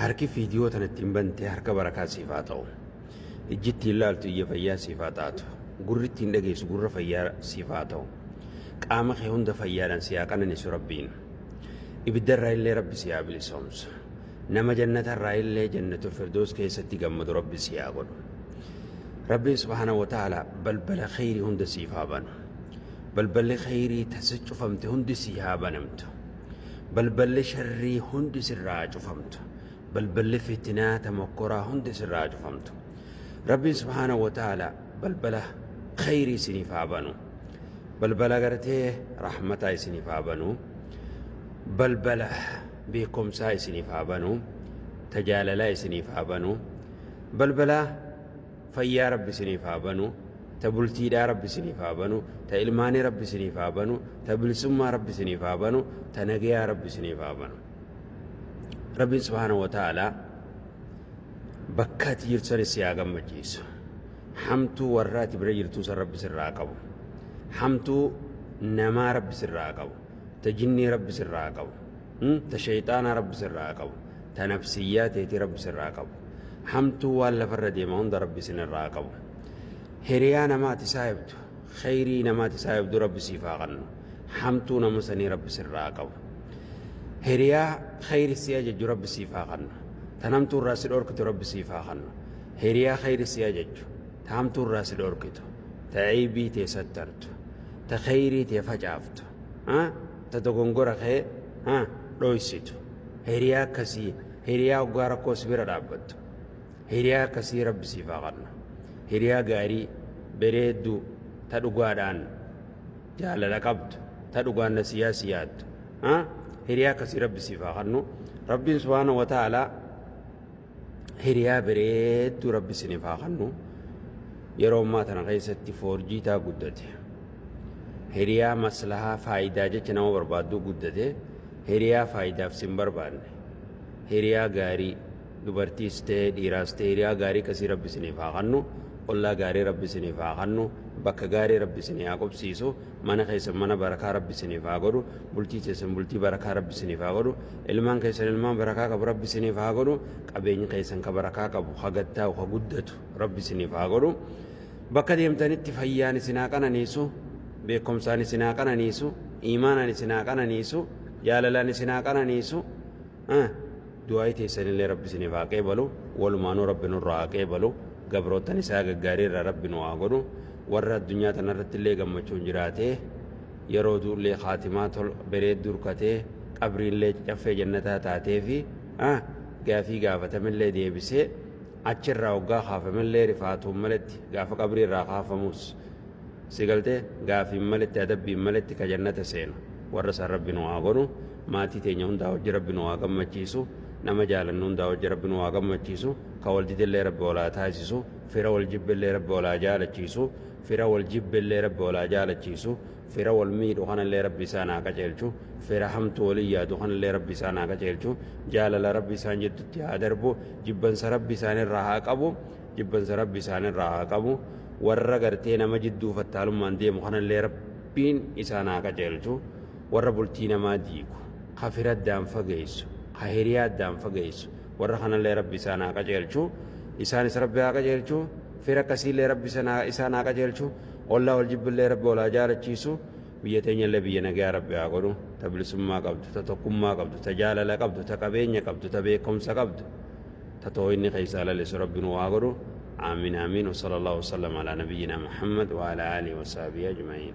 harki fiidiyoo tanatti hin bante harka barakaa siifaa ta'u. Ijjitti ilaaltu iyya fayyaa siifaa taatu. Gurritti hin dhageessu gurra fayyaa siifaa ta'u. Qaama kee hunda fayyaadhaan siyaa qananiisu Rabbiin. Ibiddarraa illee Rabbi siyaa bilisoomsu. Nama jannatarraa illee jannatul firdoos keessatti gammadu Rabbi siyaa godhu. Rabbiin subhaanahu wa ta'ala balbala khayrii hunda siifaa banu. Balballi khayrii tasa cufamte hundi siyaa banamtu. Balballi sharrii hundi sirraa cufamtu. Balballi fitinaa tamokkoraa hundi sirraa cufamtu. Rabbiin subhaanahu wa ta'ala balbala khayrii siniifaa banu. Balbala gartee rahmataa isiniifaa banu. Balbala beekumsaa isiniifaa banu. Tajaalalaa isiniifaa banu. Balbala fayyaa Rabbi isiniifaa banu. Ta bultiidhaa Rabbi isiniifaa banu. Ta ilmaanii Rabbi isiniifaa banu. Ta bilisummaa Rabbi isiniifaa banu. Ta nagayaa Rabbi isiniifaa banu. Rabbiin subhaanahu wa ta'ala bakka ati jirtu sanis siyaa gammachiisu. Hamtuu warra ati bira jirtuu san Rabbi sirraa qabu. Hamtuu namaa Rabbi sirraa qabu. Ta jinnii Rabbi sirraa qabu. Ta shayxaanaa Rabbi sirraa qabu. Ta nafsiyyaa teetii Rabbi sirraa qabu. Hamtuu waan lafarra deema hunda Rabbi sinirraa qabu. Hiriyaa namaati saayibdu. Khayrii namaati saayibdu Rabbi siifaa qannu. Hamtuu nama sanii Rabbi sirraa qabu. Hiriyaa khayri siyaa jechuu Rabbi siifaa qannu. Ta namtuu irraa si dhorkitu Rabbi siifaa qannu. Hiriyaa khayri siyaa jechuu. Ta hamtuu irraa si dhorkitu. Ta aybii tee sattartu. Ta khayrii tee facaaftu. Ta dogongora kee dhoysitu. Hiriyaa akkasii hiriyaa hoggaa rakkoo si bira dhaabbattu. Hiriyaa akkasii Rabbi siifaa qannu. Hiriyaa gaarii bareedduu ta dhugaadhaan jaalala qabdu. Ta dhugaan nasiyaa siyaattu. Hiriyaa akkasii Rabbi siifaa qannu. Rabbiin subhaanahu wa ta'ala hiriyaa bareedduu Rabbi siniifaa qannu. Yeroo ammaa tana keessatti foorjiitaa guddate. Hiriyaa maslahaa faayidaa jecha nama barbaaddu guddate. Hiriyaa faayidaaf sin barbaanne. Hiriyaa gaarii dubartiis ta'e dhiiraas ta'e hiriyaa gaarii akkasii Rabbi siniifaa qannu. Ollaa gaarii Rabbi siniifaa qannu. Bakka gaarii Rabbi siniifaa qobsiisu. Mana keessan mana barakaa Rabbi siniifaa godhu. Bultii keessan bultii barakaa Rabbi siniifaa godhu. Ilmaan keessan ilmaan barakaa qabu Rabbi siniifaa godhu. Qabeenyi keessan ka barakaa qabu hagattaa'u ka guddatu Rabbi siniifaa godhu. Bakka deemtanitti fayyaan isinaa qananiisu. Beekumsaan isinaa qananiisu. Iimaanaan isinaa qananiisu. Jaalalaan isinaa qananiisu. Du'aayi teessanillee Rabbi siniifaa qeebalu. Walumaanuu Rabbi nurraa qeebalu. Gabrootan isaa gaggaarii irraa Rabbi nu haa godhu. Warra addunyaa tanarratti illee gammachuun jiraatee yeroo duullee khaatimaa bareedduu durkatee qabriillee caffee jannataa taatee fi gaafii gaafatamillee deebisee achirraa hoggaa kaafamillee rifaatuun maletti gaafa qabrii irraa kaafamus si galtee gaafiin maletti adabbiin maletti ka jannata seenu warra san Rabbi nu haa godhu. Maatii teenya hundaa hojii Rabbi nu haa gammachiisu. Nama jaalannu hundaa hojii Rabbi nu haa gammachiisu. Ka wal didillee Rabbi walaa taasisu. Fira wal jibbillee Rabbi walaa jaalachiisu. Fira wal jibbillee Rabbi walaa jaalachiisu. Fira wal miidhu kanallee Rabbi isaan haa qajeelchu. Fira hamtu walii yaadu kanallee Rabbi isaan haa qajeelchu. Jaalala Rabbi isaan jidduutti haa darbu. Jibbansa Rabbi isaanirraa haa qabu. Jibbansa Rabbi isaanirraa haa qabu. Warra gartee nama jidduu fattaalummaan deemu kanallee Rabbiin isaan haa qajeelchu. Warra bultii namaa diigu. Ha fira addaan fageessu. Ha hiriyaa addaan fageessu. Warra kanallee Rabbi isaan haa qajeelchu. Isaanis Rabbi haa qajeelchu. Fira akkasiillee Rabbi isaan haa qajeelchu. Ollaa wal jibbillee Rabbi walaa jaalachiisu. Biyya teenyallee biyya nagaa Rabbi haa godhu. Ta bilisummaa qabdu, ta tokkummaa qabdu, ta jaalala qabdu, ta qabeenya qabdu, ta beekumsa qabdu. Ta too'inni keessaa lallisu Rabbi nu haa godhu. آمين آمين وصلى الله وسلم على نبينا محمد وعلى آله وصحبه أجمعين.